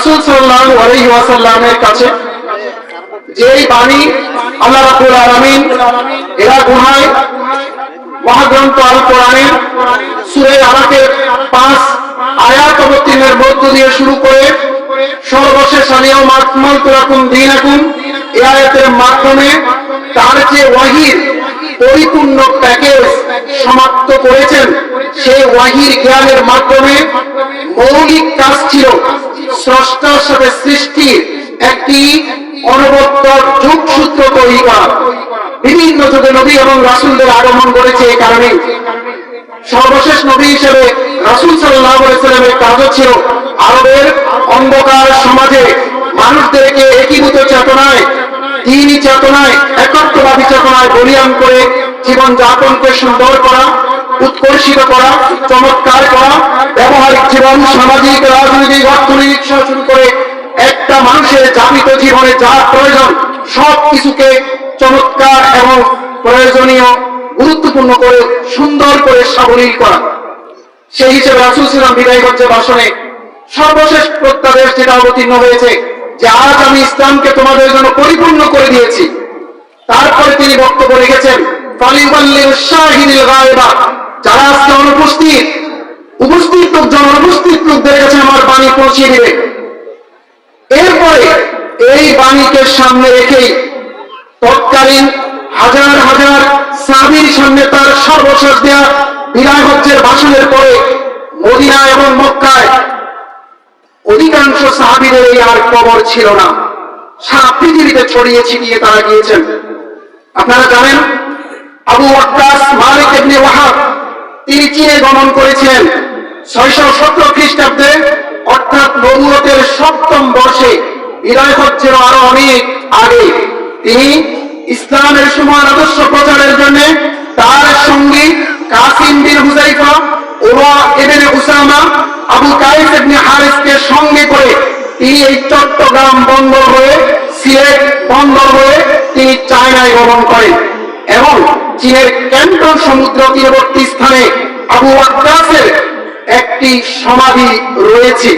রাসূল সাল্লাল্লাহু আলাইহি ওয়াসাল্লামের কাছে যেই বাণী আল্লাহ রাব্বুল আলামিন এরা গুহায় মহাগ্রন্থ আল কোরআনের সূরা আরাফের 5 আয়াত অবতীর্ণের মধ্য দিয়ে শুরু করে সর্বশেষ আলিয়াউমা আকমালতু লাকুম দীনাকুম এই আয়াতের মাধ্যমে তার যে ওয়াহির পরিপূর্ণ প্যাকেজ সমাপ্ত করেছেন, সেই ওয়াহির জ্ঞানের মাধ্যমে মৌলিক কাজ ছিল স্রষ্টার সাথে সৃষ্টির একটি অনবদ্য যোগসূত্র তৈরি করা। বিভিন্ন যুগে নবী এবং রাসূলদের আগমন করেছে। এই কারণে সর্বশেষ নবী হিসেবে রাসূল সাল্লাল্লাহু আলাইহি ওয়াসাল্লামের কাজ ছিল আরবের অন্ধকার সমাজে মানুষদেরকে একীভূত চেতনায়, দ্বীনি চেতনায়, একত্ববাদী চেতনায় বলীয়ান করে জীবন যাপনকে সুন্দর করা, উৎকর্ষিত করা, চমৎকার করা, ব্যবহারিক জীবন, সামাজিক, রাজনৈতিক, অর্থনৈতিক শুরু করে একটা মানুষের যাপিত জীবনে যা প্রয়োজন সব কিছুকে চমৎকার এবং প্রয়োজনীয়, গুরুত্বপূর্ণ করে সুন্দর করে সাবলীল করা। সেই হিসেবে রাসূল সাল্লাল্লাহু আলাইহি ওয়াসাল্লাম বিদায় হজ্জে ভাষণে সর্বশেষ প্রত্যাদেশ যেটা অবতীর্ণ হয়েছে যে আজ আমি ইসলামকে তোমাদের জন্য পরিপূর্ণ করে দিয়েছি। তারপরে তিনি বক্তব্য রেখেছেন ফালিউবাল্লিগুশ শাহিদুল গায়বা, যারা আজকে অনুপস্থিত, উপস্থিত লোকজন অনুপস্থিত লোকদের কাছে আমার বাণী পৌঁছে দিবে। এরপরে এই বাণীকে সামনে রেখেই তৎকালীন হাজার হাজার সাহাবীর সামনে তার সর্বশেষ দেয়া বিদায় হজ্জের ভাষণের পরে মদিনা এবং মক্কায় অধিকাংশ সাহাবীদের এই আর কবর ছিল না, সারা পৃথিবীতে ছড়িয়ে ছিটিয়ে তারা গিয়েছেন। আপনারা জানেন আবু ওয়াক্কাস মালিক ইবনে ওয়াহাব তিনি চীনে গমন করেছিলেন 617 খ্রিস্টাব্দে, অর্থাৎ নবুয়তের 7ম বর্ষে, বিদায় হজ্জের আরো অনেক আগে। তিনি ইসলামের সমান আদর্শ প্রচারের জন্য তার সঙ্গী কাসিম বিন হুযাইফা, উরওয়া ইবনে উসামা, আবু কাইস ইবনে হারিসকে সঙ্গে করে তিনি এই চট্টগ্রাম বন্দর হয়ে, সিলেট বন্দর হয়ে তিনি চায়নায় গমন করেন এবং চীনের ক্যান্টন সমুদ্র তীরবর্তী স্থানে আবু ওয়াক্কাসের একটি সমাধি রয়েছে।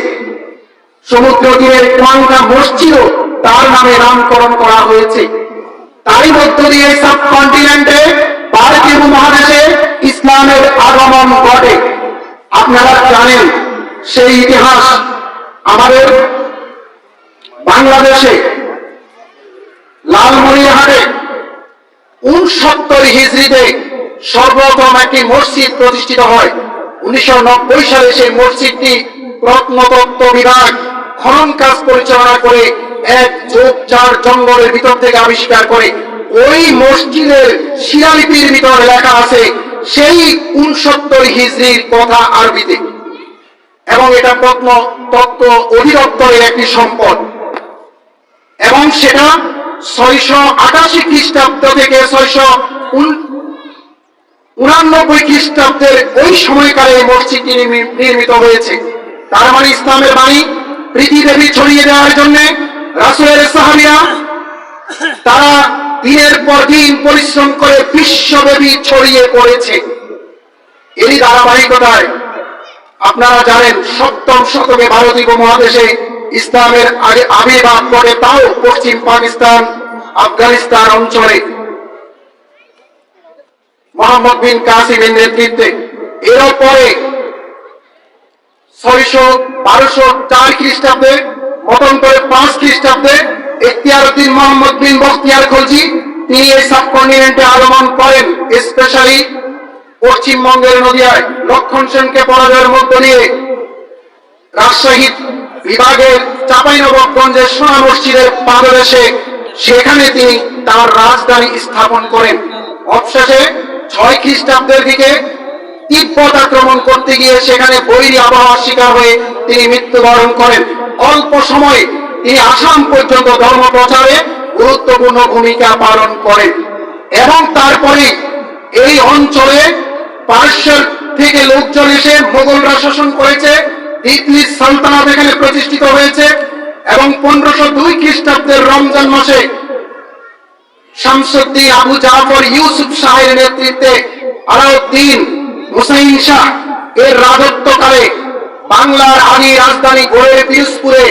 সমুদ্র তীরের কোয়াঙ্কা মসজিদও তার নামে নামকরণ করা হয়েছে। তারই মধ্য দিয়ে সাবকন্টিনেন্টে, ভারতীয় উপমহাদেশে ইসলামের আগমন ঘটে। আপনারা জানেন সেই ইতিহাস আমাদের বাংলাদেশে লালমনিরহাটে 69 হিজরিতে সর্বপ্রথম একটি মসজিদ প্রতিষ্ঠিত হয়। 1990 সালে সেই মসজিদটি প্রত্নতত্ত্ব বিভাগ খনন কাজ পরিচালনা করে এক ঝোপঝাড় জঙ্গলের ভিতর থেকে আবিষ্কার করে। ওই মসজিদের শিলালিপির ভিতর লেখা আছে সেই 69 হিজরির কথা আরবিতে, এবং এটা প্রত্নতত্ত্ব অধিদপ্তরের একটি সম্পদ, এবং সেটা 688 খ্রিস্টাব্দ থেকে 689 খ্রিস্টাব্দের ওই সময়কালে এই মসজিদটি নির্মিত হয়েছে। তার মানে ইসলামের বাণী পৃথিবীব্যাপী ছড়িয়ে দেওয়ার জন্য রাসূলের সাহাবীরা তারা দিনের পর দিন পরিশ্রম করে বিশ্বব্যাপী ছড়িয়ে পড়েছে। এরই ধারাবাহিকতায় আপনারা জানেন 7ম শতকে ভারতীয় উপমহাদেশে ইসলামের আবির্ভাব ঘটে, তাও পশ্চিম পাকিস্তান, আফগানিস্তান অঞ্চলে মোহাম্মদ বিন কাসিমের নেতৃত্বে। এরপরে 1204 খ্রিস্টাব্দে, মতান্তরে 5 খ্রিস্টাব্দে ইখতিয়ারউদ্দিন মোহাম্মদ বিন বখতিয়ার খলজি তিনি এই সাবকন্টিনেন্টে আগমন করেন। স্পেশালি পশ্চিমবঙ্গের নদিয়ায় লক্ষণ সেনকে পরাজয়ের মধ্য দিয়ে রাজশাহী বিভাগের চাঁপাইনবাবগঞ্জের সোনা মসজিদের পাদদেশে সেখানে তিনি তার রাজধানী স্থাপন করেন। অবশেষে 6 খ্রিস্টাব্দের দিকে তিব্বত আক্রমণ করতে গিয়ে সেখানে বৈরী আবহাওয়ার শিকার হয়ে তিনি মৃত্যুবরণ করেন। অল্প সময়ে তিনি আসাম পর্যন্ত ধর্ম প্রচারে গুরুত্বপূর্ণ ভূমিকা পালন করেন, এবং তারপরে এই অঞ্চলে পারস্যের থেকে লোকজন এসে মোগলরা শাসন করেছে। দিল্লির সালতানাত এখানে প্রতিষ্ঠিত হয়েছে, এবং 1502 খ্রিস্টাব্দের রমজান মাসে শামসুদ্দিন আবু জাফর ইউসুফ শাহের নেতৃত্বে আলাউদ্দিন হুসাইন শাহ এর রাজত্বকালে বাংলার আদি রাজধানী গড়ে পিরোজপুরে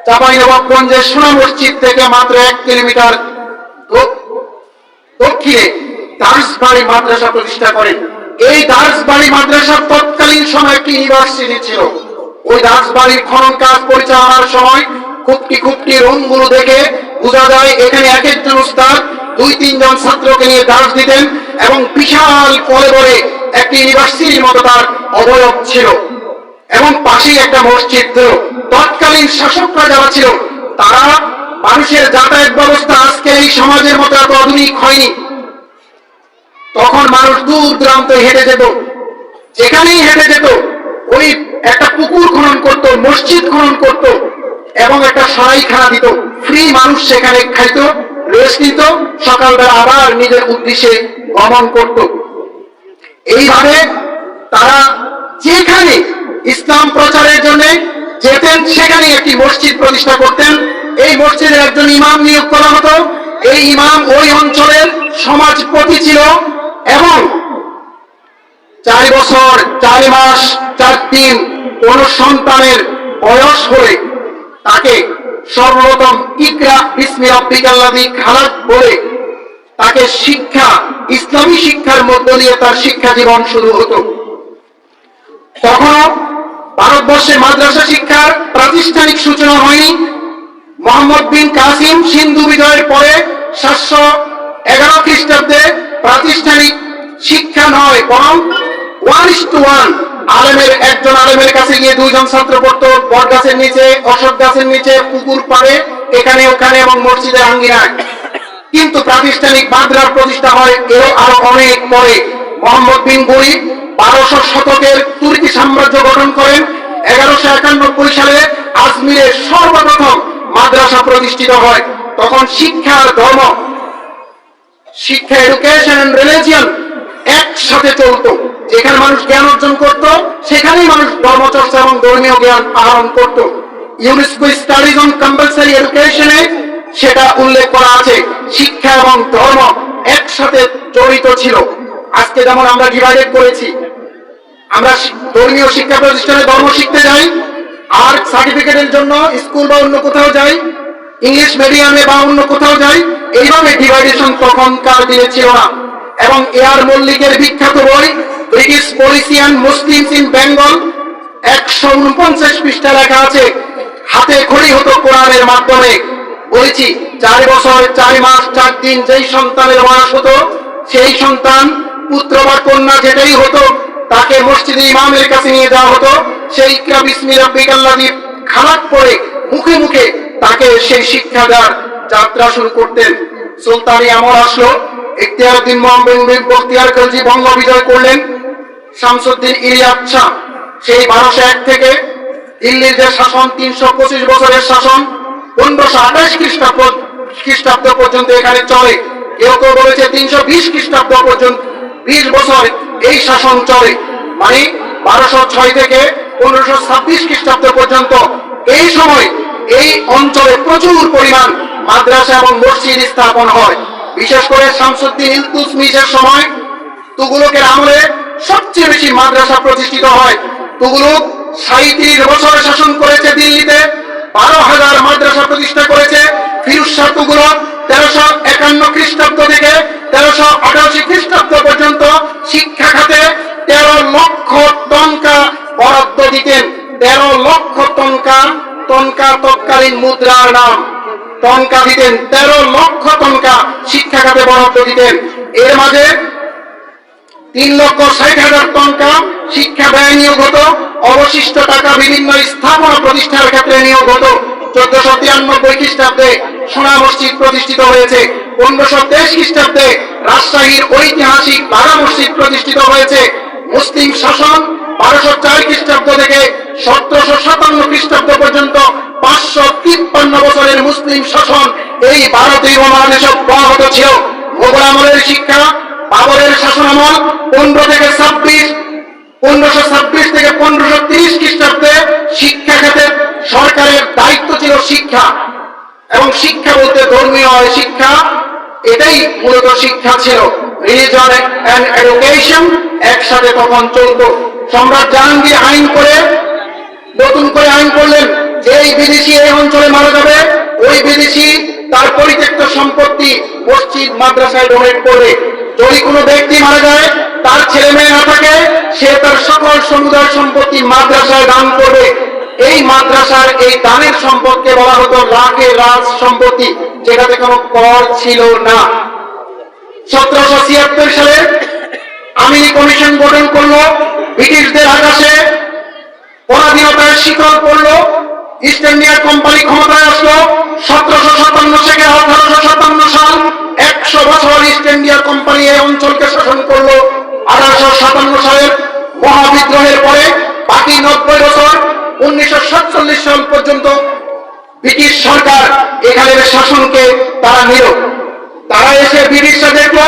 চাঁপাইনবাবগঞ্জের সোনা মসজিদ থেকে মাত্র 1 কিলোমিটার দক্ষিণে দারসবাড়ি মাদ্রাসা প্রতিষ্ঠা করেন। এই দারসবাড়ি মাদ্রাসা তৎকালীন সময় একটি ইউনিভার্সিটি ছিল। ওই দারসবাড়ির খনন কাজ পরিচালনার সময় খুপটি খুপটি রুমগুলো দেখে বোঝা যায় এখানে এক একজন উস্তাদ 2-3 জন ছাত্রকে নিয়ে দার্স দিতেন এবং বিশাল কলেবরে একটি ইউনিভার্সিটির মতো তার অবয়ব ছিল এবং পাশেই একটা মসজিদ ছিল। তৎকালীন শাসকরা যারা ছিল তারা মানুষের যাতায়াত ব্যবস্থা আজকে এই সমাজের মতো এত আধুনিক হয়নি। তখন মানুষ দূর দূরান্ত হেঁটে যেত, যেখানেই হেঁটে যেত ওই একটা পুকুর খনন করত, মসজিদ খনন করত এবং একটা সরাইখানা দিত। ফ্রি মানুষ সেখানে খাইত, রেস্ট নিত, সকালবেলা আবার নিজের উদ্দেশ্যে গমন করত। এইভাবে তারা যেখানে ইসলাম প্রচারের জন্য যেতেন সেখানে একটি মসজিদ প্রতিষ্ঠা করতেন। এই মসজিদের একজন ইমাম নিয়োগ করা হতো। এই ইমাম ওই অঞ্চলের সমাজপতি ছিল এবং 4 বছর 4 মাস 4 দিন কোন সন্তানের বয়স হলে তাকে সর্বপ্রথম ইকরা বিসমি রাব্বিকাল্লাযী খালাক বলে তাকে শিক্ষা, ইসলামী শিক্ষার মধ্য দিয়ে তার শিক্ষা জীবন শুরু হতো। তখনও ভারতবর্ষে মাদ্রাসা শিক্ষার প্রাতিষ্ঠানিক সূচনা হয়নি। মোহাম্মদ বিন কাসিম সিন্ধু বিজয়ের পরে 711 খ্রিস্টাব্দে প্রাতিষ্ঠানিক শিক্ষা নয় বরং 1:1 আলেমের একজন আলেমের কাছে গিয়ে 2 জন ছাত্র পড়তো, বট গাছের নিচে, অশোক গাছের নিচে, পুকুর পাড়ে, এখানে ওখানে এবং মসজিদের আঙ্গিনায়। কিন্তু প্রাতিষ্ঠানিক মাদ্রাসা প্রতিষ্ঠা হয় এও আরো অনেক পরে। মোহাম্মদ বিন গরি 1200 শতকের তুর্কি সাম্রাজ্য গঠন করেন। 1191 সালে আজমিরে সর্বপ্রথম মাদ্রাসা প্রতিষ্ঠিত হয়। তখন শিক্ষার ধর্ম, শিক্ষা, এডুকেশন এন্ড রিলিজিয়ন একসাথে চলতো। যেখানে মানুষ জ্ঞান অর্জন করত সেখানেই মানুষ ধর্মচর্চা এবং ধর্মীয় জ্ঞান আহরণ করত। ইউনেস্কো স্টাডিজ অন কম্পালসারি এডুকেশনে সেটা উল্লেখ করা আছে। শিক্ষা এবং ধর্ম একসাথে জড়িত ছিল। আজকে যেমন আমরা ডিভাইডেড করেছি, আমরা ধর্মীয় শিক্ষা প্রতিষ্ঠানে ধর্ম শিখতে যাই আর সার্টিফিকেটের জন্য স্কুল বা অন্য কোথাও যাই, ইংলিশ মিডিয়ামে বা অন্য কোথাও যাই। এইভাবে ডিভাইডেশন তখনকার দিনে ছিল না। এবং এআর মল্লিকের বিখ্যাত বই British policy and Muslims in Bengal 149 পৃষ্ঠা লেখা আছে, হাতে খড়ি হতো কোরআনের মাধ্যমে। বলেছি 4 বছর 4 মাস 4 দিন যেই সন্তানের বয়স হতো, সেই সন্তান পুত্র বা কন্যা যেটাই হতো তাকে মসজিদে ইমামের কাছে নিয়ে যাওয়া হতো। সেই ইকরা বিসমি রাব্বিকাল্লাযী খালাক পড়ে মুখে মুখে তাকে সেই শিক্ষা দেওয়ার যাত্রা শুরু করতেন। সুলতানি আমল আসলো, ইখতিয়ারউদ্দিন মোহাম্মদ বখতিয়ার খলজি বঙ্গ বিজয় করলেন। শামসুদ্দিন ইলিয়াস শাহ সেই 1201 থেকে দিল্লির যে শাসন, 325 বছরের শাসন, 1528 খ্রিস্টাব্দ পর্যন্ত এখানে চলে। কেউ কেউ বলেছে 320 খ্রিস্টাব্দ পর্যন্ত 20 বছর এই শাসন চলে। মানে 1206 থেকে 1526 খ্রিস্টাব্দ পর্যন্ত এই সময় এই অঞ্চলে প্রচুর পরিমাণ মাদ্রাসা এবং মসজিদ স্থাপন হয়। বিশেষ করে শামসুদ্দিন ইলতুৎমিশের সময় তুগলকের আমলে সবচেয়ে বেশি মাদ্রাসা প্রতিষ্ঠিত হয়। তুগলক 37 বছর শাসন করেছে দিল্লিতে, 12,000 মাদ্রাসা প্রতিষ্ঠা করেছে। ফিরোজ শাহ তুগলক 1351 খ্রিস্টাব্দ থেকে 1388 খ্রিস্টাব্দ পর্যন্ত শিক্ষা খাতে 13 লক্ষ টনকা বরাদ্দ দিতেন। 13 লক্ষ টনকা, টনকা তৎকালীন মুদ্রার নাম, টনকা দিতেন। 13 লক্ষ টনকা শিক্ষা খাতে বরাদ্দ দিতেন। এর মাঝে 3,60,000 টনকা শিক্ষা ব্যয় নিয়োগ হতো। অবশিষ্ট টাকা বিভিন্ন স্থাপনা প্রতিষ্ঠার ক্ষেত্রে নিয়োগ হতো। 1493 খ্রিস্টাব্দে সোনা মসজিদ প্রতিষ্ঠিত হয়েছে। 1523 খ্রিস্টাব্দে রাজশাহীর ঐতিহাসিক বাঘা মসজিদ প্রতিষ্ঠিত হয়েছে। মুসলিম শাসন 1204 খ্রিস্টাব্দ থেকে 1757 খ্রিস্টাব্দ পর্যন্ত 553 বছরের মুসলিম শাসন এই ভারতীয় মহাদেশে অব্যাহত ছিল। মোগল আমলের শিক্ষা, বাবরের শাসন আমল 15 থেকে 26, 1526 থেকে 1530 খ্রিস্টাব্দে শিক্ষা খাতে সরকারের দায়িত্ব ছিল শিক্ষা। এবং শিক্ষা বলতে ধর্মীয় শিক্ষা, এটাই মূলত শিক্ষা ছিল। রিলিজন এন্ড এডুকেশন একসাথে তখন চলত। সম্রাট জাহাঙ্গীর আইন করে, নতুন করে আইন করলেন যেই বিদেশি এই অঞ্চলে মারা যাবে ওই বিদেশি তার পরিত্যক্ত সম্পত্তি মসজিদ মাদ্রাসায় ডোনেট করবে। যদি কোনো ব্যক্তি মারা যায় তার ছেলে মেয়ে না থাকে সে তার সকল সমুদায় সম্পত্তি মাদ্রাসায় দান করবে। এই মাদ্রাসার এই দানের সম্পদকে বলা হতো লাখে রাজ সম্পত্তি, যেটাতে কোনো কর ছিল না। 1776 সালে আমিনি কমিশন গঠন করলো, ব্রিটিশদের আকাশে পরাধীনতার শিকল পড়লো, ইস্ট ইন্ডিয়া কোম্পানি ক্ষমতায় আসলো 1757 থেকে 1857 সাল। 100 বছর ইস্ট ইন্ডিয়া কোম্পানি এই অঞ্চলকে শাসন করলো। 1857 সালের মহাবিদ্রোহের পরে বাকি 90 বছর 1947 সাল পর্যন্ত ব্রিটিশ সরকার এখানের শাসনকে তারা নিল। তারা এসে ব্রিটিশরা দেখলো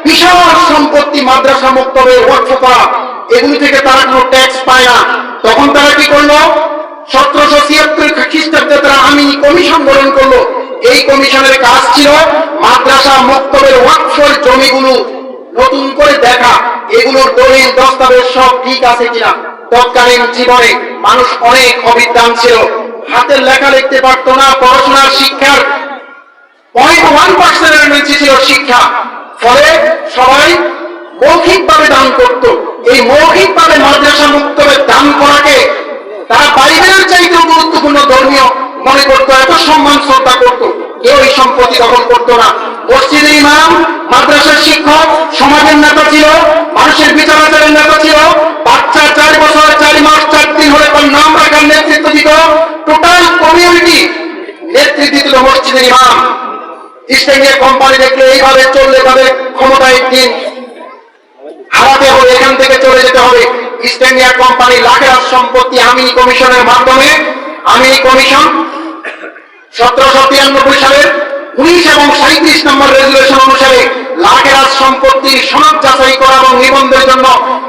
বিশাল সম্পত্তি মাদ্রাসা মক্তবে ওয়াকফ করা, এগুলি থেকে তারা কোনো ট্যাক্স পায় না। তখন তারা কি করলো? 1776 খ্রিস্টাব্দে তারা আমিনি কমিশন গঠন করলো। এই কমিশনের কাজ ছিল মাদ্রাসা মক্তবের ওয়াকফের জমিগুলো নতুন করে দেখা, এগুলোর দলিল দস্তাবেজ সব ঠিক আছে কিনা। তৎকালীন জীবনে মানুষ অনেক অবিদ্যান ছিল, হাতের লেখা লিখতে পারতো না, পড়াশোনার শিক্ষার 0.1% নিচে ছিল শিক্ষা। ফলে সবাই মৌখিকভাবে দান করত। এই মৌখিকভাবে মাদ্রাসা মুক্তবে দান করাকে তারা বাইবেলের চাইতেও গুরুত্বপূর্ণ ধর্মীয় মনে করতো, এত সম্মান শ্রদ্ধা করত। কেউ এই সম্পত্তি দখল করতো না। মসজিদের ইমাম, মাদ্রাসার শিক্ষক, সমাজের নেতা ছিল, মানুষের বিচার আচারের নেতা ছিল। বাচ্চা 4 বছর 4 মাস 4 দিন হলে তার নাম রাখার নেতৃত্ব দিত। টোটাল কমিউনিটি নেতৃত্ব দিত মসজিদের ইমাম। ইস্ট ইন্ডিয়া কোম্পানি দেখলে এইভাবে চললে তাদের ক্ষমতায় দিন হারাতে হবে, এখান থেকে চলে যেতে হবে। ইস্ট ইন্ডিয়া কোম্পানি লাখের সম্পত্তি আমিনি কমিশনের মাধ্যমে, আমিনি কমিশন 1793 সালের 19 এবং 37 নম্বর রেজুলেশন অনুসারে লাখের সম্পত্তির সনদ যাচাই করা এবং নিবন্ধের জন্য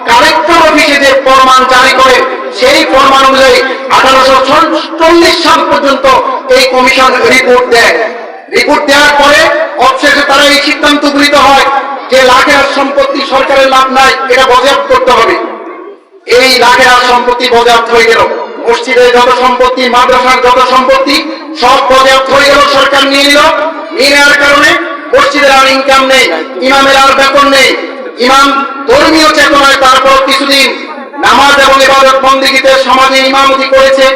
কালেক্টর অফিসে যে ফরমান জারি করে, সেই ফরমান অনুযায়ী 1840 সাল পর্যন্ত এই কমিশন রিপোর্ট দেয়। রিপোর্ট দেওয়ার পরে অবশেষে তারা এই সিদ্ধান্ত গৃহীত হয় যে লাখের সম্পত্তি সরকারের লাভ নাই, এটা বজায় করতে হবে। এই লাখের সম্পত্তি বজায় হয়ে গেল। মসজিদের যত সম্পত্তি, মাদ্রাসার যত সম্পত্তি সব বজায় হয়ে গেল, সরকার নিয়ে নিল। নিয়ে নেওয়ার কারণে মসজিদের আর ইনকাম নেই, ইমামের আর বেতন নেই। ইমাম ধর্মীয় চেতনায় তারপর কিছুদিন নামাজ এবং ইবাদত বন্দেগীতে সমাজে ইমামতি করেছে,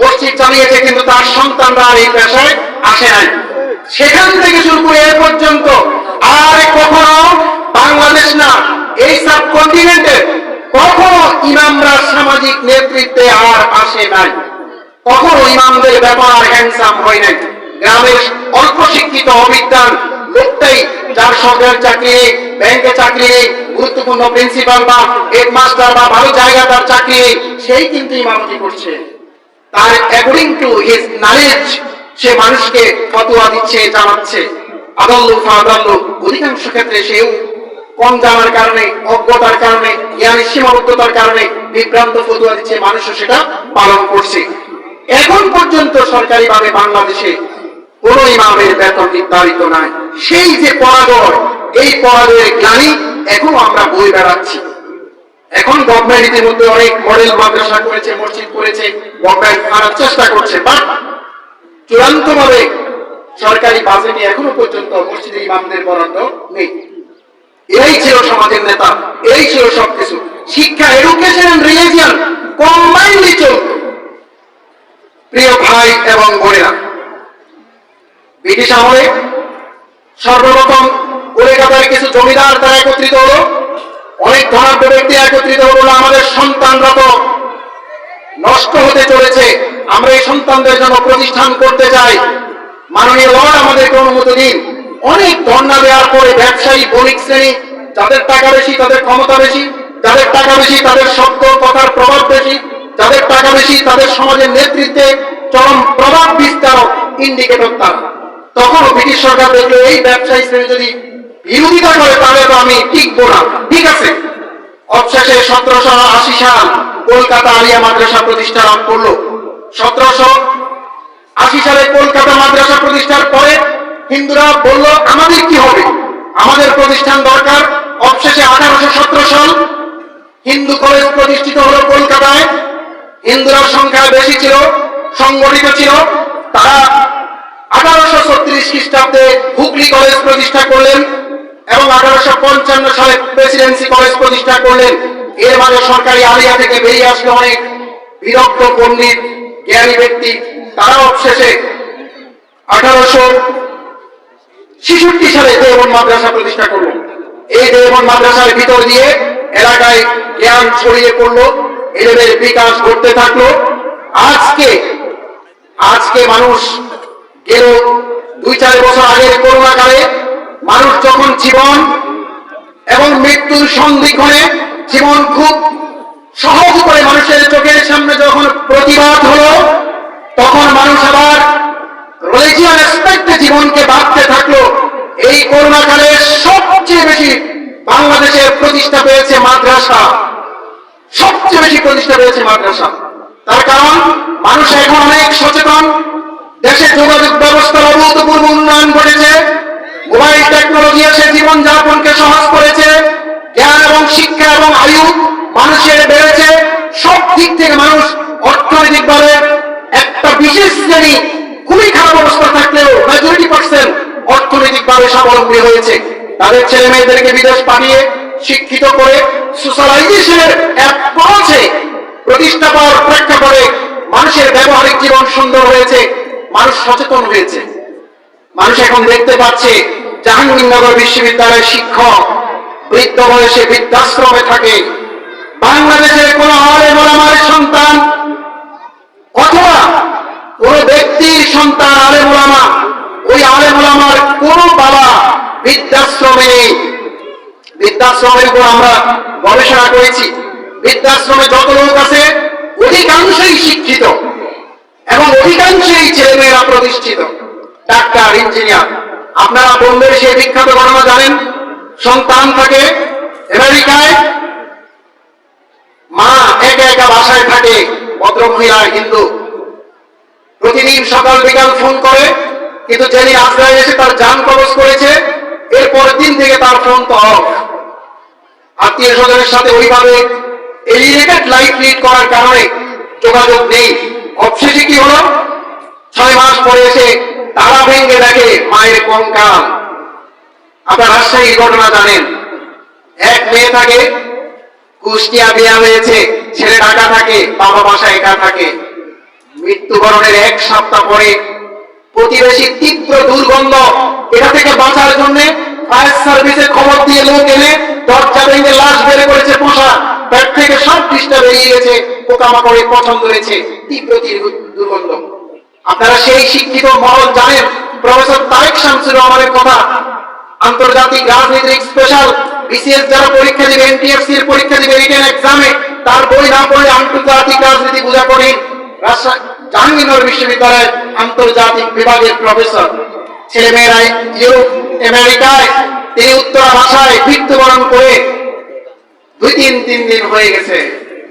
মসজিদ চালিয়েছে, কিন্তু তার সন্তানরা আর এই পেশায় আসে নাই। সেখান থেকে শুরু করে এ পর্যন্ত আর কখনো বাংলাদেশ না, এই সাবকন্টিনেন্টে কখনো ইমামরা সামাজিক নেতৃত্বে আর আসে নাই। কখনো ইমামদের ব্যাপার হ্যান্ডসাম হয় নাই। গ্রামের অল্প শিক্ষিত অবিদ্যান লোকটাই, যার সরকারি চাকরি নেই, ব্যাংকে চাকরি নেই, গুরুত্বপূর্ণ প্রিন্সিপাল বা হেডমাস্টার বা ভালো জায়গা তার চাকরি নেই, সেই কিন্তু ইমামতি করছে। তার অ্যাকর্ডিং টু হিজ নলেজ সে মানুষকে ফতোয়া দিচ্ছে, জানাচ্ছে। আদাল্লু ফাদাল্লু, অধিকাংশ ক্ষেত্রে সেও কম জানার কারণে, অজ্ঞতার কারণে, জ্ঞানের সীমাবদ্ধতার কারণে বিভ্রান্ত ফতোয়া দিচ্ছে, মানুষও সেটা পালন করছে। এখন পর্যন্ত সরকারিভাবে বাংলাদেশে কোন ইমামের বেতন নির্ধারিত নাই। সেই যে পরাজয়, এই পরাজয়ের গ্লানি এখনো আমরা বয়ে বেড়াচ্ছি। এখন গভর্নমেন্ট ইতিমধ্যে অনেক মডেল মাদ্রাসা করেছে, মসজিদ করেছে, গভর্নমেন্ট আনার চেষ্টা করছে, বাট চূড়ান্তভাবে সরকারি বাজেটে এখনো পর্যন্ত মসজিদের ইমামদের বরাদ্দ নেই। এই ছিল সমাজের নেতা, এই ছিল সবকিছু। শিক্ষা, এডুকেশন এন্ড রিলিজিয়ন কম্বাইনলি চলত। প্রিয় ভাই এবং বোনেরা, ব্রিটিশ আমলে সর্বপ্রথম কলকাতায় কিছু জমিদার তারা একত্রিত হলো, অনেক ধনাঢ্য ব্যক্তি একত্রিত হলো। আমাদের সন্তানরা তো নষ্ট হতে চলেছে, আমরা এই সন্তানদের জন্য প্রতিষ্ঠান করতে চাই, মাননীয় লর্ড আমাদেরকে অনুমতি দিন। অনেক ধর্ণা দেওয়ার পরে ব্যবসায়ী, বণিক শ্রেণী, যাদের টাকা বেশি তাদের ক্ষমতা বেশি, যাদের টাকা বেশি তাদের শব্দ কথার প্রভাব বেশি, যাদের টাকা বেশি তাদের সমাজের নেতৃত্বে চরম প্রভাব বিস্তার ইন্ডিকেটর তার। তখনও ব্রিটিশ সরকার দেখলো এই ব্যবসায়ী শ্রেণী যদি বিরোধিতা করে তাহলে তো আমি টিকবো না, ঠিক আছে। অবশেষে 1780 সাল কলকাতা আলিয়া মাদ্রাসা প্রতিষ্ঠা করলো। 1780 সালে কলকাতা মাদ্রাসা প্রতিষ্ঠার পরে হিন্দুরা বলল আমাদের কি হবে, আমাদের প্রতিষ্ঠান দরকার। অবশেষে 1817 সাল হিন্দু কলেজ প্রতিষ্ঠিত হলো কলকাতায়। হিন্দুরা সংখ্যা বেশি ছিল, সংগঠিত ছিল। তারা 1836 খ্রিস্টাব্দে হুগলি কলেজ প্রতিষ্ঠা করলেন এবং 1855 সালে প্রেসিডেন্সি কলেজ প্রতিষ্ঠা করলেন। এর মাঝে সরকারি আলিয়া থেকে বেরিয়ে আসলো অনেক বিরক্ত পণ্ডিত জ্ঞানী ব্যক্তি। তারা অবশেষে 1866 সালে দেওবন্দ মাদ্রাসা প্রতিষ্ঠা করলেন। এই দেওবন্দ মাদ্রাসার ভিতর দিয়ে এলাকায় জ্ঞান ছড়িয়ে পড়লো, এলেমের বিকাশ ঘটতে থাকলো। আজকে মানুষ গেল 2-4 বছর আগের করোনা কালে মানুষ যখন জীবন এবং মৃত্যুর সন্ধিক্ষণে জীবন খুব সহজ করে মানুষের চোখের সামনে যখন প্রতিবাদ হলো, তখন মানুষ আবার রিলিজিয়ান অ্যাসপেক্টে জীবনকে ভাবতে থাকলো। এই করোনা কালে সবচেয়ে বেশি বাংলাদেশের প্রতিষ্ঠা পেয়েছে মাদ্রাসা, সবচেয়ে বেশি প্রতিষ্ঠা পেয়েছে মাদ্রাসা। তার কারণ মানুষ এখন অনেক সচেতন, দেশের যোগাযোগ ব্যবস্থার অভূতপূর্ব উন্নয়ন ঘটেছে, মোবাইল টেকনোলজি এসে জীবন যাপনকে সহজ করেছে, জ্ঞান এবং শিক্ষা এবং আয়ু মানুষের বেড়েছে। সব দিক থেকে মানুষ অর্থনৈতিকভাবে একটা বিশেষ শ্রেণী খুবই খারাপ অবস্থা থাকলেও মেজরিটি পার্সেন্ট অর্থনৈতিকভাবে স্বাবলম্বী হয়েছে। তাদের ছেলে মেয়েদেরকে বিদেশ পাঠিয়ে শিক্ষিত করে সোশ্যালাইজেশনের অ্যাপ্রোচে প্রতিষ্ঠা পাওয়ার প্রেক্ষাপটে মানুষের ব্যবহারিক জীবন সুন্দর হয়েছে, মানুষ সচেতন হয়েছে। মানুষ এখন দেখতে পাচ্ছে জাহাঙ্গীরনগর বিশ্ববিদ্যালয়ের শিক্ষক বৃদ্ধ বয়সে বৃদ্ধাশ্রমে থাকে। বাংলাদেশের কোন আলেম ওলামার সন্তান অথবা কোন ব্যক্তির সন্তান আলেম ওলামা, ওই আলেম ওলামার কোন বাবা বৃদ্ধাশ্রমে নেই। বৃদ্ধাশ্রমের উপর আমরা গবেষণা করেছি। বৃদ্ধাশ্রমে যত লোক আছে অধিকাংশই শিক্ষিত এবং অধিকাংশই ছেলেমেয়েরা প্রতিষ্ঠিত, ডাক্তার, ইঞ্জিনিয়ার। আপনারা বোম্বের সেই বিখ্যাত ঘটনা জানেন, সন্তান থাকে আমেরিকায়, মা একা একা বাসায় থাকে, ভদ্রমহিলা হিন্দু, প্রতিদিন সকাল বিকাল ফোন করে, কিন্তু যেদিন আজরাইল এসে তার জান কবজ করেছে এর পরের দিন থেকে তার ফোন তো অফ। আত্মীয় স্বজনের সাথে ওইভাবে এলিয়েটেড লাইফ লিড করার কারণে যোগাযোগ নেই। অবশেষে কি হলো, 6 মাস পরে এসে তারা ভেঙে দেখে মায়ের কঙ্কাল। আপনার রাজশাহীর ঘটনা জানেন, এক মেয়ে থাকে, কুষ্টিয়া বিয়া হয়েছে, ছেলে ঢাকা থাকে, বাবা বাসায় একা থাকে। মৃত্যুবরণের 1 সপ্তাহ পরে প্রতিবেশী তীব্র দুর্গন্ধ, এটা থেকে বাঁচার জন্য ফায়ার সার্ভিসে খবর দিয়ে লোক এনে দরজা ভেঙে লাশ বের করেছে, পোষা পেট থেকে সব পৃষ্ঠা বেরিয়ে গেছে, পোকামাকড়ে পছন্দ হয়েছে, তীব্র দুর্গন্ধ। আপনারা সেই শিক্ষিত মহল জানেন প্রফেসর তারেক শামসুর রহমানের কথা। আন্তর্জাতিক রাজনীতিক স্পেশাল বিসিএস যারা পরীক্ষা দিবে, এনটিএফসি এর পরীক্ষা দিবে রিটেন এক্সামে, তার বই না পড়লে আন্তর্জাতিক রাজনীতি বোঝা কঠিন। জাহাঙ্গীরনগর বিশ্ববিদ্যালয়ের আন্তর্জাতিক বিভাগের প্রফেসর, ছেলেমেয়েরা ইউরোপ আমেরিকায়, তিনি উত্তরা ভাষায় মৃত্যুবরণ করে 2-3 দিন হয়ে গেছে।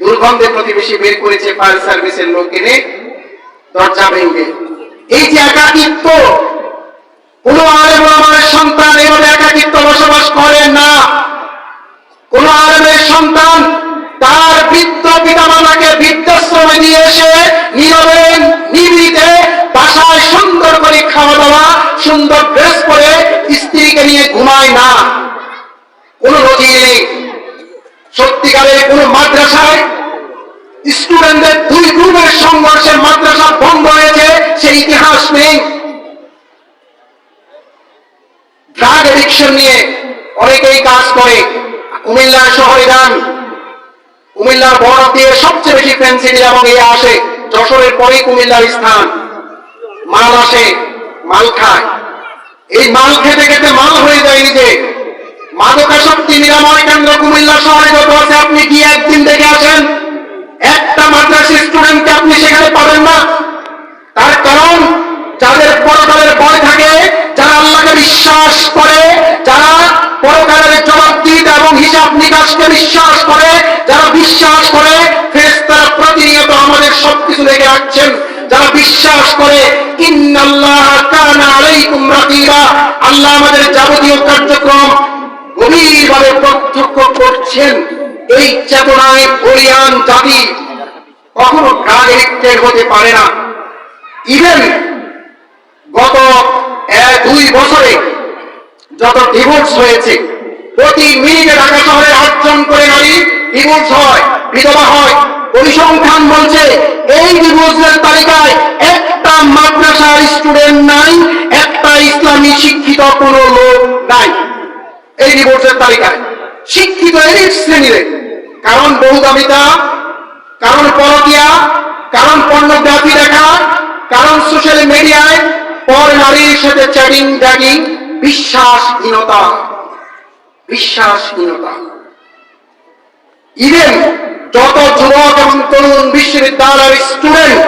দুর্গন্ধে প্রতিবেশী বের করেছে ফায়ার সার্ভিসের লোক এনে দরজা ভেঙে। এই যে একাকিত্ব, কোন আলেম ওলামার সন্তান এভাবে একাকিত্ব বসবাস করে না। কোন আলেমের সন্তান তার বৃদ্ধ পিতামাতাকে বৃদ্ধাশ্রমে নিয়ে এসে নীরবে নিভৃতে বাসায় সুন্দর করে খাওয়া দাওয়া, সুন্দর ড্রেস পরে স্ত্রীকে নিয়ে ঘুমায় না। কোন নজির নেই। সত্যিকারের কোন মাদ্রাসায় স্টুডেন্টদের 2 গ্রুপের সংঘর্ষের মাদ্রাসা বন্ধ হয়েছে সেই ইতিহাস নেই। ড্রাগ এডিকশন নিয়ে অনেকেই কাজ করে। কুমিল্লার শহরে যান, কুমিল্লার বরফ দিয়ে সবচেয়ে বেশি ফেন্সিডিল এবং এ আসে, যশোরের পরেই কুমিল্লার স্থান। মাল আসে, মাল খায়, এই মাল খেতে খেতে মাল হয়ে যায় নিজে। মাদকাসক্তি নিরাময় কেন্দ্র কুমিল্লা শহরে যত আছে আপনি গিয়ে একদিন দেখে আসেন, একটা মাদ্রাসা স্টুডেন্টকে আপনি সেখানে পাবেন না। তার কারণ যাদের পরকালের ভয় থাকে, যারা আল্লাহকে বিশ্বাস করে, যারা পরকালের জবাবদিহিতা এবং হিসাব নিকাশকে বিশ্বাস করে, যারা বিশ্বাস করে ফেরেশতারা প্রতিনিয়ত আমাদের সবকিছু দেখে রাখছেন, যারা বিশ্বাস করে ইন্নাল্লাহ কানা আলাইকুম রাকিবা, আল্লাহ আমাদের যাবতীয় কার্যক্রম গভীরভাবে প্রত্যক্ষ করছেন, এই চেতনায় বলিয়ান জাতি কখনো ড্রাগ এডিক্টেড হতে পারে না। ইভেন গত 2 বছরে যত ডিভোর্স হয়েছে, প্রতি মিনিটে ঢাকা শহরে 8 জন করে নারী ডিভোর্স হয়, বিধবা হয়। পরিসংখ্যান বলছে এই ডিভোর্সের তালিকায় একটা মাদ্রাসার স্টুডেন্ট নাই, একটা ইসলামী শিক্ষিত কোনো লোক নাই এই ডিভোর্সের তালিকায়। শিক্ষিত এলিট শ্রেণীর, কারণ বহুদামিতা, কারণ পরকীয়া, কারণ পর্নোগ্রাফি দেখা, কারণ সোশ্যাল মিডিয়ায় পর নারীর সাথে চ্যাটিং ড্যাটিং, বিশ্বাসহীনতা। ইভেন যত যুবক এবং তরুণ বিশ্ববিদ্যালয়ের স্টুডেন্ট,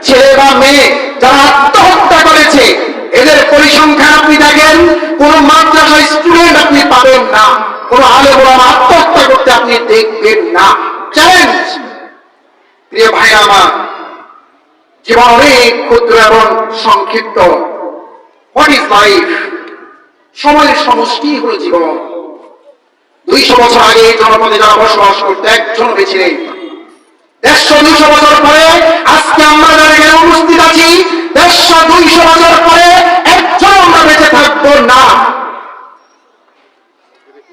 ছেলে বা মেয়ে যারা আত্মহত্যা করেছে, এদের পরিসংখ্যান আপনি দেখেন, কোন মাদ্রাসা স্টুডেন্ট আপনি পাবেন না, কোন আলেম ওলামা আত্মহত্যা করতে আপনি দেখবেন না। চ্যালেঞ্জ। প্রিয় ভাই আমার, জীবন অনেক ক্ষুদ্র এবং সংক্ষিপ্ত। What is life? সময়ের সমষ্টি হল জীবন। 200 বছর আগে এই জনপদে যারা বসবাস করতে একজন বেঁচে নেই। 150-200 বছর পরে আজকে আমরা যারা এখানে উপস্থিত আছি, 150-200 বছর পরে একজন আমরা বেঁচে থাকবো না।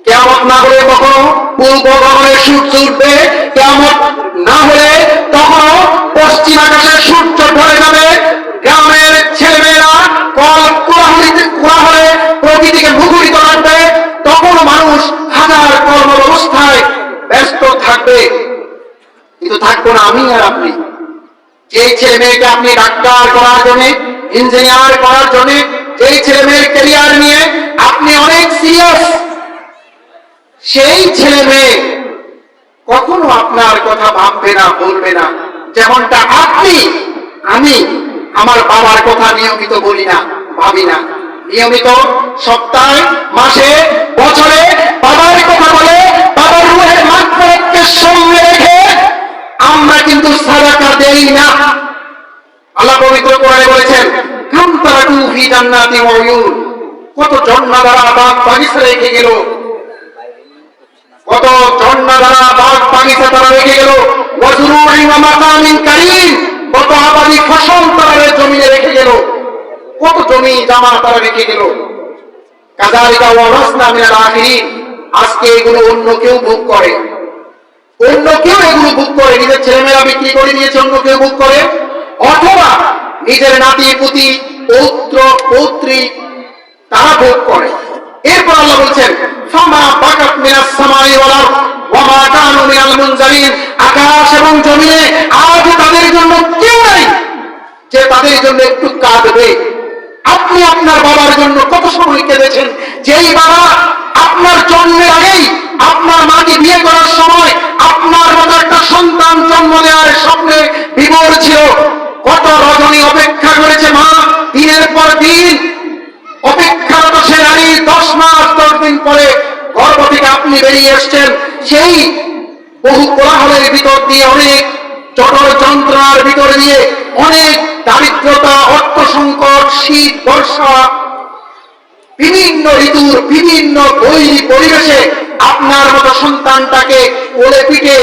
কিয়ামত না হলে কখনো পূর্ব গগনে সূর্য উঠবে, কিয়ামত না হলে তখনও পশ্চিম আকাশে সূর্য ঢলে যাবে। গ্রামের ছেলেমেয়েরা কল কোলাহলে প্রকৃতিকে মুখরিত রাখবে, তখনও মানুষ হাজার কর্ম ব্যবস্থায় ব্যস্ত থাকবে। কিন্তু থাকবো না আমি আর আপনি। যে ছেলে মেয়েকে আপনি ডাক্তার করার জন্য, ইঞ্জিনিয়ার করার জন্য, যেই ছেলে মেয়ের ক্যারিয়ার নিয়ে আপনি অনেক সিরিয়াস, সেই ছেলে মেয়ে কখনো আপনার কথা ভাববে না, বলবে না। যেমনটা আমি আমার বাবার কথা নিয়মিত বলি না, ভাবি না। নিয়মিত সপ্তাহে, মাসে, বছরে বাবার কথা বলে, বাবার রূহের মাগফিরাতকে সঙ্গে রেখে আমরা কিন্তু সাদাকা দেই না। আল্লাহ পবিত্র কোরআনে বলেছেন, কাম তারাকু ফি জান্নাতি ওয়া উয়ুন, কত জান্নাতরা বাগ বাগিচা রেখে গেল, কত ঝর্ণাধারা বাগ বাগিচা তারা রেখে গেল, ওয়া যুরুই ওয়া মাকামিন কারীম, কত আবাদি ফসল তারা জমিনে রেখে গেল, কত জমি জামা তারা রেখে গেল। কাযালিকা ওয়ারাসনা মিনাল আখিরিন, আজকে এগুলো অন্য কেউ ভোগ করে, অন্য কেউ এগুলো ভোগ করে। নিজের ছেলেমেয়েরা বিক্রি করে নিয়েছে, অন্য কেউ ভোগ করে, অথবা নিজের নাতি পুতি পৌত্র পৌত্রী তারা ভোগ করে। এরপর আল্লাহ বলছেন, ফামা বাকাত মিনাস সামাই ওয়াল আরদ ওয়া মা কানু মিনাল মুনজালিন, আকাশ এবং জমিনে আজ তাদের জন্য কেউ নাই যে তাদের জন্য একটু কাঁদবে। আপনি আপনার বাবার জন্য কত সময় কেঁদেছেন? যেই বাবা আপনার জন্মের আগেই আপনার মাকে বিয়ে করার সময় আপনার মতো একটা সন্তান জন্ম দেওয়ার স্বপ্নে বিভোর ছিল, কত রজনী অপেক্ষা করেছে মা, দিনের পর দিন অপেক্ষারত সে নারী 10 মাস 10 দিন পরে গর্ভ থেকে আপনি বেরিয়ে এসছেন। সেই বহু কোলাহলের ভিতর দিয়ে, অনেক জঠর যন্ত্রণার ভিতর দিয়ে, অনেক দারিদ্রতা, অর্থ সংকট, শীত বর্ষা, বিভিন্ন ঋতুর বিভিন্ন বৈরী পরিবেশে আপনার মতো সন্তানটাকে কোলে পিঠে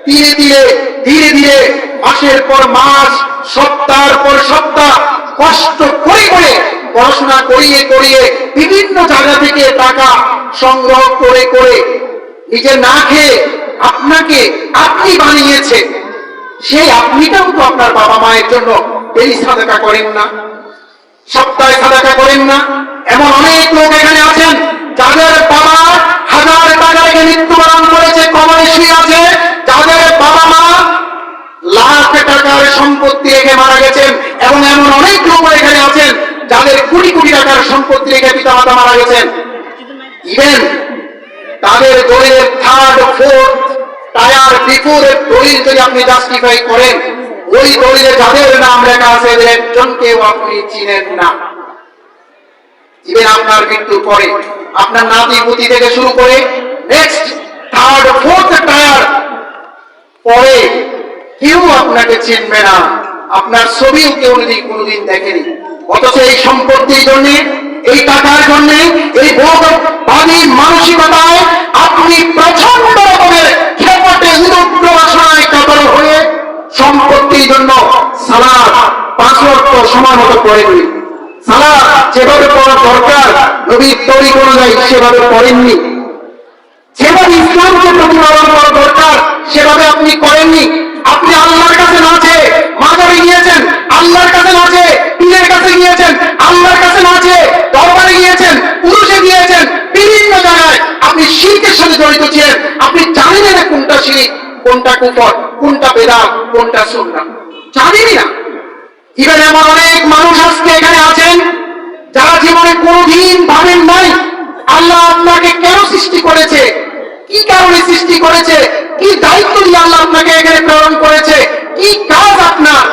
ধীরে ধীরে ধীরে ধীরে মাসের পর মাস, সপ্তাহের পর সপ্তাহ কষ্ট করে করে পড়াশোনা করিয়ে করিয়ে বিভিন্ন জায়গা থেকে টাকা সংগ্রহ করে করে নিজে না খেয়ে আপনাকে আপনি বানিয়েছে, সেই আপনিটাও তো আপনার বাবা মায়ের জন্য এই সাদাকা করেন না, সপ্তাহে সাদাকা করেন না। এমন অনেক লোক এখানে আছেন যাদের বাবা হাজার টাকা রেখে মৃত্যুবরণ করেছে, কবরে শুয়ে আছে, যাদের বাবা মা লাখ টাকার সম্পত্তি রেখে মারা গেছেন, এবং এমন অনেক লোক এখানে আছেন যাদের কোটি কোটি টাকার সম্পত্তি রেখে পিতা মাতা মারা গেছেন। ইভেন তাদের দলিলের থার্ড ফোর্থ টায়ার বিফোরের দলিল যদি আপনি জাস্টিফাই করেন, ওই দলিলে যাদের নাম লেখা আছে এদের একজনকেও আপনি চিনেন না। ইভেন আপনার মৃত্যুর পরে আপনার নাতি পুতি থেকে শুরু করে নেক্সট থার্ড ফোর্থ টায়ার পরে কেউ আপনাকে চিনবে না, আপনার ছবিও কেউ কোনোদিন দেখেনি। অথচ এই সম্পত্তির জন্য, এই টাকার জন্য, এই ভোগবাদী মানসিকতায় আপনি প্রচন্ড রকমের খেপটে উদগ্র বাসনায় কাতর হয়ে সম্পত্তির জন্য সালাত 5 ওয়াক্ত সময় মতো পড়েননি, সালাত যেভাবে পড়া দরকার নবীর তরিক অনুযায়ী সেভাবে পড়েননি, যেভাবে ইসলামকে প্রতিপালন করা দরকার সেভাবে আপনি করেননি। আপনি আল্লাহর কাছে না চেয়ে মাজারে গিয়েছেন, আল্লাহর কাছে না চেয়ে পীরের কাছে গিয়েছেন, আল্লাহর কাছে না চেয়ে দরবারে গিয়েছেন, পুরুষে গিয়েছেন, বিভিন্ন জায়গায় আপনি শিরকের সাথে জড়িত ছিলেন। আপনি জানেন না কোনটা শিরক, কোনটা কুফর, কোনটা বেদাত, কোনটা সুন্নাহ, জানেনই না। ইভেন এমন অনেক মানুষ আজকে এখানে আছেন যারা জীবনে কোনোদিন ভাবেন নাই আল্লাহ আপনাকে কেন সৃষ্টি করেছে, কি কারণে সৃষ্টি করেছে, কি দায়িত্ব দিয়ে আল্লাহ আপনাকে এখানে প্রেরণ করেছে, কি কাজ আপনার,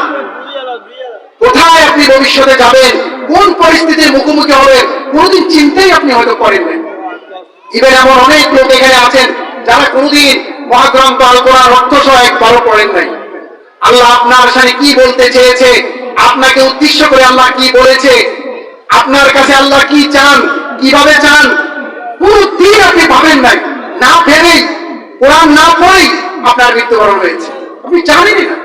কোথায় আপনি ভবিষ্যতে যাবেন, কোন পরিস্থিতির মুখোমুখি হবেন, কোনোদিন চিন্তাই আপনি হয়তো করেন না। ইভেন এমন অনেক লোক এখানে আছেন যারা কোনোদিন মহাগ্রন্থ আল কোরআন অর্থ সহ একবারও পড়েন নাই। আল্লাহ আপনার সাথে কি বলতে চেয়েছে, আপনাকে উদ্দেশ্য করে আল্লাহ কি বলেছে, আপনার কাছে আল্লাহ কি চান, কিভাবে চান, কোনদিন আপনি ভাবেন নাই। না ভেবেই, কোরআন না পড়েই আপনার মৃত্যুবরণ হয়েছে, আপনি জানেনই না।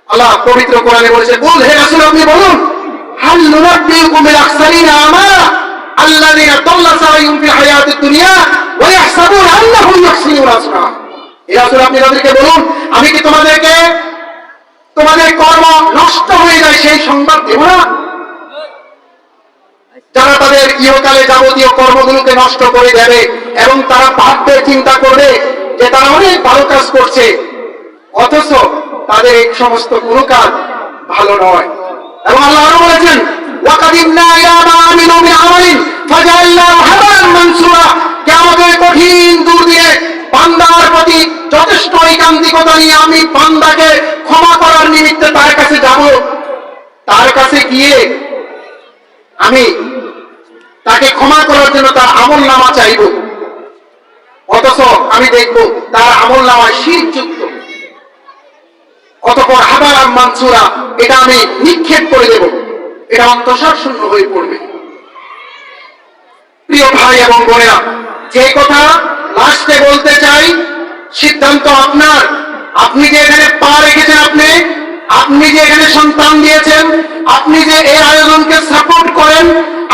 আল্লাহ পবিত্র কোরআনে বলেছে, বল হে রাসূল আপনি বলুন, হাল নুনাব্বিউকুম বিল আখসারিনা আমালা আল্লাযীনা দাল্লা সা'য়ুহুম ফিল হায়াতিদ দুনিয়া ওয়া ইয়াহসাবুনা আন্নাহুম ইউহসিনুনা সুনআ। হে রাসূল আপনি তাদেরকে বলুন, আমি কি তোমাদের কর্ম নষ্ট হয়ে যায় সেই সংবাদ দেব না? যারা তাদের ইহকালে যাবতীয় কর্মগুলোকে নষ্ট করে দেবে এবং তারা ভাববে, চিন্তা করবে যে তারা অনেক ভালো কাজ করছে, অথচ তাদের এই সমস্ত কোনো কাজ ভালো নয়। এবং আল্লাহ আরো বলেছেন, ওয়াকাদিমনা ইলা মা আমিলু মিন আমালিন ফাজআলনাহু হাবা'আন মানসুরা। কিয়ামতের কঠিন দূর দিয়ে বান্দার প্রতি যথেষ্ট ঐকান্তিকতা নিয়ে আমি বান্দাকে ক্ষমা করার নিমিত্তে তার কাছে যাব, তার কাছে গিয়ে আমি তাকে ক্ষমা করার জন্য তার আমলনামা চাইব, অথচ আমি দেখব তার আমলনামায় শিরকযুক্ত, অতঃপর হাবা'আন মানসুরা, এটা আমি নিক্ষেপ করে দেব, এটা অন্তঃসার শূন্য হয়ে পড়বে। প্রিয় ভাই এবং বোনেরা, যে কথা লাস্টে বলতে চাই, সিদ্ধান্ত আপনার। আপনি যে এখানে পা রেখেছেন, আপনি যে এখানে সন্তান দিয়েছেন, আপনি যে এই আয়োজনকে সাপোর্ট করেন,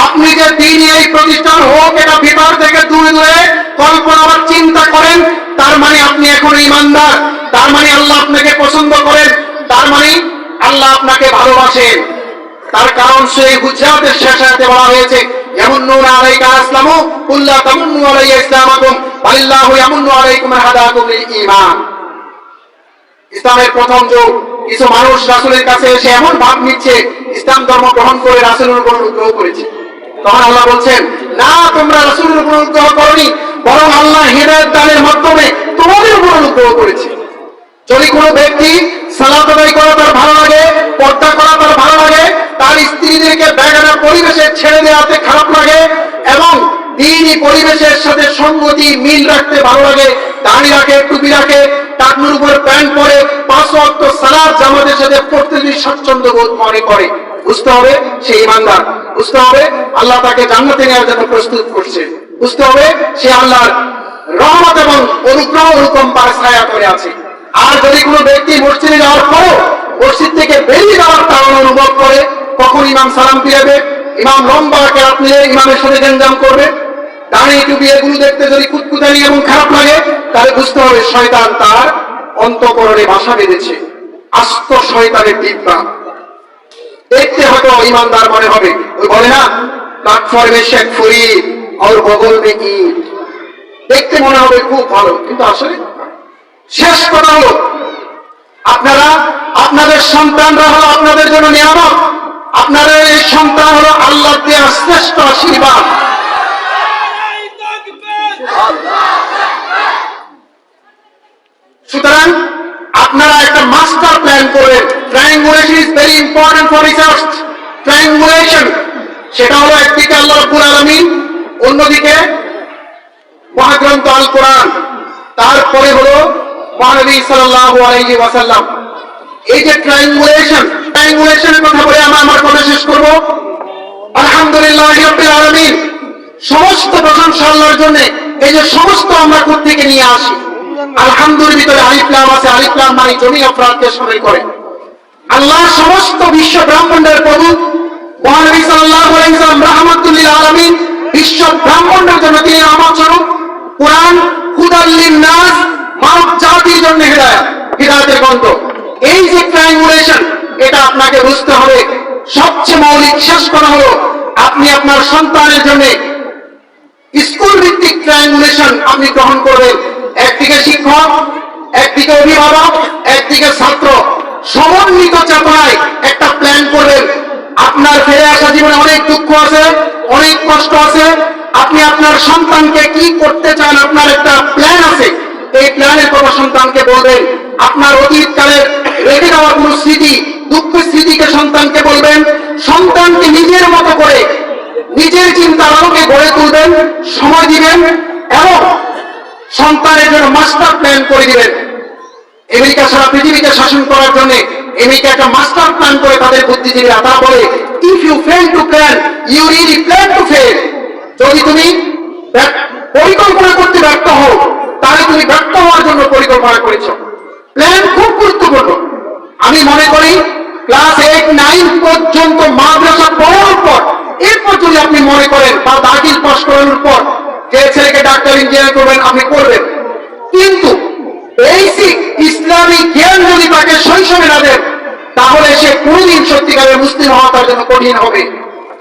আপনি যে দ্বীনি এই প্রতিষ্ঠান হোক এটা ভিতর থেকে দূরে দূরে কল্পনা বা চিন্তা করেন, তার মানে আপনি এখন ঈমানদার, তার মানে আল্লাহ আপনাকে পছন্দ করেন, তার মানে আল্লাহ আপনাকে ভালোবাসেন। তার কারণ সেই হুজরাতের শেষ আয়াতে বলা হয়েছে, ইয়ামুন্নুনা আলাইকা আসলামু কুল লা তামুন্নু আলাইয়া ইসলামাকুম বালিল্লাহু ইয়ামুন্নু আলাইকুম হাদাকুম লিল ঈমান। ইসলামের প্রথম যুগ কিছু মানুষ রাসূলের কাছে এসে এমন ভাব নিচ্ছে ইসলাম ধর্ম গ্রহণ করে রাসূলের উপর অনুগ্রহ করেছে। তখন আল্লাহ বলছেন, না, তোমরা রাসূলের উপর অনুগ্রহ করনি, বরং আল্লাহ হিদায়াত দানের মাধ্যমে তোমাদের উপর অনুগ্রহ করেছে। যদি কোনো ব্যক্তি সালাত আদায় করা তার ভালো লাগে, পর্দা করা তার ভালো লাগে, তার স্ত্রীদেরকে বেগানা পরিবেশে ছেড়ে দেওয়াতে খারাপ লাগে এবং দ্বীনি পরিবেশের সাথে সঙ্গতি মিল রাখতে ভালো লাগে, দাড়ি রাখে, টুপি রাখে, টাকনুর উপর প্যান্ট পরে 5 ওয়াক্ত সালাত জামাতের সাথে পড়তে যদি স্বাচ্ছন্দ্য বোধ মনে করে, বুঝতে হবে সে ঈমানদার, বুঝতে হবে আল্লাহ তাকে জান্নাতে নেওয়ার জন্য প্রস্তুত করছে, বুঝতে হবে সে আল্লাহর রহমত এবং অনুগ্রহ অনুকম্পার ছায়া করে আছে। আর যদি কোনো ব্যক্তি মসজিদে যাওয়ার পরও মসজিদ থেকে বেরিয়ে যাওয়ার কারণ অনুভব করে, কখন ইমাম সালাম ফিরাবে, ইমাম লম্বা কেরাত নিয়ে ইমামের সাথে গেঞ্জাম করবে, দাঁড়ি টুপি এগুলো দেখতে যদি কুতকুতানি এবং খারাপ লাগে, তাহলে বুঝতে হবে শয়তান তার অন্তঃকরণে বাসা বেঁধেছে, আস্ত শয়তানের দিব্যা। দেখতে হয়তো ইমানদার মনে হবে, ওই বলে না প্ল্যাটফর্মে শেখ ফরিদ আর বগল মে ঈদ, দেখতে মনে হবে খুব ভালো, কিন্তু আসলে শেষ কথা হলো আপনারা, আপনাদের সন্তানরা হলো আপনাদের জন্য নিয়ামত, আপনাদের এই সন্তান হলো আল্লাহ দেওয়া শ্রেষ্ঠ আশীর্বাদ। সুতরাং আপনারা একটা মাস্টার প্ল্যান করবেন। Triangulation is very important for research. Triangulation, সেটা হলো একদিকে আল্লাহ রাব্বুল আলামিন, অন্যদিকে মহাগ্রন্থ আল কোরআন, তারপরে হলো মহানবী সাল্লাল্লাহু আলাইহি ওয়াসাল্লাম। এই যে ট্রায়াঙ্গুলেশনের কথা বলে আমার কথা শেষ করব। আলহামদুলিল্লাহি রাব্বিল আলামিন, সমস্ত প্রশংসা আল্লাহর জন্য। এই যে সমস্ত আমরা কোথা থেকে নিয়ে আসি, আলহামদুলিল্লাহ ভিতরে আলিফ লাম আছে, আলিফ লাম মানে জমি অপরাধকে শামিল করে। আল্লাহ সমস্ত বিশ্ব ব্রাহ্মণের প্রভু মহানবী সাল্লাল্লাহু আলাইহি ওয়াসাল্লাম রাহমাতুল লিল আলামিন, বিশ্ব ব্রাহ্মণের জন্য তিনি রহমত স্বরূপ। কুরআন হুদাল লিন-নাস, মানব জাতির জন্য হিদায়াত, হিদায়াতের গ্রন্থ। এই যে ট্রায়াঙ্গুলেশন, এটা আপনাকে বুঝতে হবে। সবচেয়ে মৌলিক শেষ করা হলো আপনি আপনার সন্তানের জন্য স্কুল ভিত্তিক ট্রায়াঙ্গুলেশন আপনি গ্রহণ করবেন। একদিকে শিক্ষক, একদিকে অভিভাবক, একদিকে ছাত্র, সমন্বিত চেতনায় একটা প্ল্যান করবেন। আপনার ফিরে আসা জীবনে অনেক দুঃখ আছে, অনেক কষ্ট আছে, আপনি আপনার সন্তানকে কি করতে চান, আপনার একটা প্ল্যান আছে। এই প্ল্যানের কথা সন্তানকে বলবেন। আপনার অতীতকালের রেখে দেওয়া কোনো স্মৃতি, দুঃখের স্মৃতিকে সন্তানকে বলবেন। সন্তানকে নিজের মতো করে নিজের চিন্তার আলোকে গড়ে তুলবেন, সময় দিবেন এবং সন্তানের জন্য মাস্টার প্ল্যান করে দিবেন। আমেরিকা সারা পৃথিবীকে শাসন করার জন্য আমেরিকা একটা মাস্টার প্ল্যান করে তাদের বুদ্ধিজীবীরা তা বলে, if you fail to plan you really plan to fail. যদি তুমি পরিকল্পনা করতে ব্যর্থ হও, তাহলে তুমি ব্যর্থ হওয়ার জন্য পরিকল্পনা করেছো। প্ল্যান খুব গুরুত্বপূর্ণ। আমি মনে করি ক্লাস 8, 9 পর্যন্ত মাদ্রাসা পড়ার পর, এরপর যদি আপনি মনে করেন বা দাখিল পাস করানোর পর যে ছেলেকে ডাক্তার ইঞ্জিনিয়ার করবেন, আপনি করবেন। কিন্তু বেসিক ইসলামিক জ্ঞান যদি তাকে শৈশবে না দেন, তাহলে সে কোনদিন সত্যিকারের মুসলিম হওয়া তার জন্য কঠিন হবে।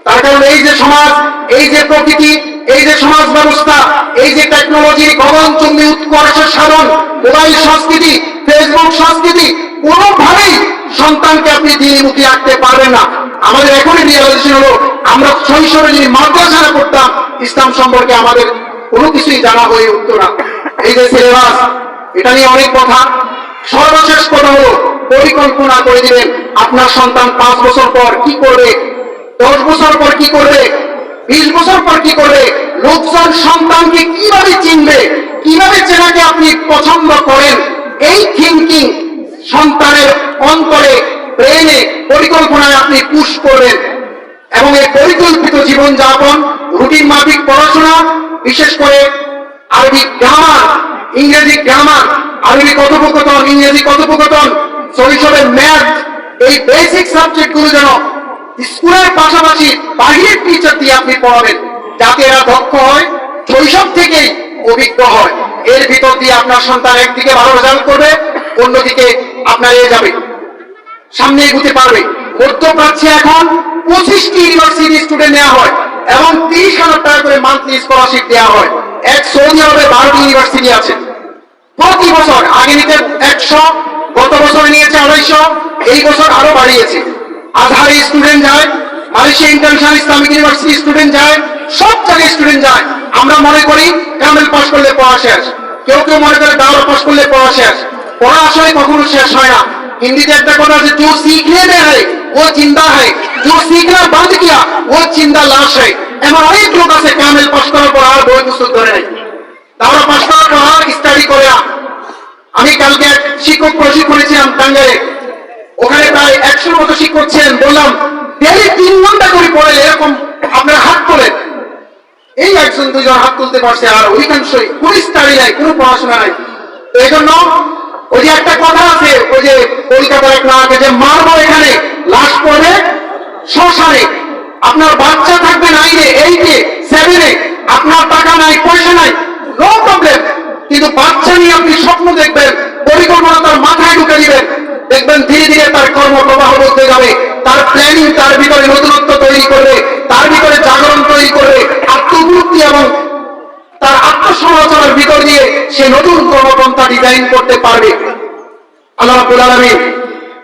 তার কারণ এই যে সমাজ, এই যে প্রকৃতি, এই যে সমাজ ব্যবস্থা, এই যে টেকনোলজির গগনচুম্বী উৎকর্ষের সাধন, মোবাইল সংস্কৃতি, ফেসবুক সংস্কৃতি, কোনোভাবেই সন্তানকে আপনি দ্বিমুখী রাখতে পারবেন না। আমাদের এখনই রিয়েলাইজেশন হলো, আমরা শৈশবে যদি মাদ্রাসা করতাম, ইসলাম সম্পর্কে আমাদের কোনো কিছুই জানা হয়ে উঠতো না। এই যে সিলেবাস, এটা নিয়ে অনেক কথা। সর্বশেষ কথা হলো, পরিকল্পনা করে দিবেন আপনার সন্তান 5 বছর পর কি করবে, 10 বছর পর কি করবে, 20 বছর পর কি করবে। লোকজন সন্তানকে কিভাবে চিনবে, কিভাবে চেনাকে আপনি পছন্দ করেন, এই থিঙ্কিং সন্তানের অন্তরে, ব্রেনে, পরিকল্পনায় আপনি পুশ করবেন। এবং এই পরিকল্পিত জীবনযাপন, রুটিন মাফিক পড়াশোনা, বিশেষ করে আরবি গ্রামার, ইংরেজি গ্রামার, আরবি কথোপকথন, ইংরেজি কথোপকথন, শৈশবের ম্যাথ, এই বেসিক সাবজেক্টগুলো যেন স্কুলের পাশাপাশি বাহিরের টিচার দিয়ে আপনি পড়াবেন, যাতে এরা দক্ষ হয়, শৈশব থেকেই অভিজ্ঞ হয়। এর ভিতর দিয়ে আপনার সন্তান একদিকে ভালো রেজাল্ট করবে, অন্যদিকে আপনার এ যাবে, সামনে এগুতে পারবে। মধ্যপ্রাচ্যে এখন 25টি ইউনিভার্সিটি স্টুডেন্ট নেওয়া হয় এবং 30,000 টাকা করে মান্থলি স্কলারশিপ দেওয়া হয়। এক সৌদি আরবে 12টি ইউনিভার্সিটি আছে। প্রতি বছর আগে নিতে 100, গত বছর নিয়েছে 250, এই বছর আরো বাড়িয়েছে। আজহারি স্টুডেন্ট যায়, Malaysia international Islamic university student যায়, সব জায়গায় স্টুডেন্ট যায়। আমরা মনে করি কামেল পাস করলে পড়া শেষ, কেউ কেউ মনে করে দাওরা পাস করলে পড়া শেষ। পড়া আসলে কখনো শেষ হয় না। হিন্দিতে একটা কথা আছে, जो सीखने में है वो जिंदा है, जो सीखना बंद किया वो जिंदा लाश है। এমন অনেক লোক আছে কামেল পাস করার পর আর বই পুস্তক ধরে নেই, দাওরা পাস করার পর আর স্টাডি করে না। আমি কালকে এক শিক্ষক প্রশিক্ষণে ছিলাম টাঙ্গাইলে, ওখানে প্রায় 100 মতো শিক্ষক ছিলেন। বললাম ডেলি 3 ঘন্টা করে পড়ে, এরকম আপনারা হাত তোলেন। এই 1-2 জন হাত তুলতে পারছে, আর অধিকাংশই কোনো স্টাডি নাই, কোনো পড়াশোনা নাই। তো এই জন্য ওই যে একটা কথা আছে, ওই যে কলকাতার এক নায়ক, যে মারবো এখানে, লাশ পড়বে শ্মশানে। আপনার বাচ্চা থাকবে 9-এ, 8-এ, 7-এ, আপনার টাকা নাই, পয়সা নাই, নো প্রবলেম, কিন্তু বাচ্চা নিয়ে আপনি স্বপ্ন দেখবেন, পরিকল্পনা তার মাথায় ঢুকে দিবেন, দেখবেন ধীরে ধীরে তার কর্মপ্রবাহ বলতে যাবে, তার প্ল্যানিং তার ভিতরে নতুনত্ব তৈরি করবে, তার ভিতরে জাগরণ তৈরি করবে, আত্মবুদ্ধি এবং তার আত্মসমালোচনার ভিতর দিয়ে সে নতুন কর্মপন্থা ডিজাইন করতে পারবে। আল্লাহ রাব্বুল আলামিন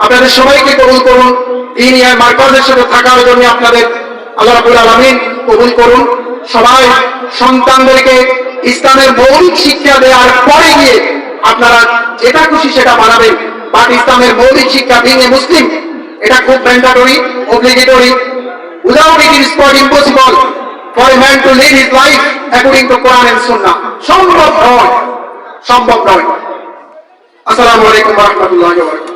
আপনাদের সবাইকে কবুল করুন। দ্বীনি মারকাজের সাথে থাকার জন্য আপনাদের আল্লাহ রাব্বুল আলামিন কবুল করুন। সবাই সন্তানদেরকে ইসলামের মৌলিক শিক্ষা দেওয়ার পরে গিয়ে আপনারা যেটা খুশি সেটা বানাবেন, বাট ইসলামের মৌলিক শিক্ষা বিং এ মুসলিম, এটা খুব mandatory, obligatory. Without it is quite impossible for a man to live his life according to Quran and Sunnah. সম্ভব নয়। আসসালামু আলাইকুম ওয়া রাহমাতুল্লাহি ওয়া বারাকাতুহু।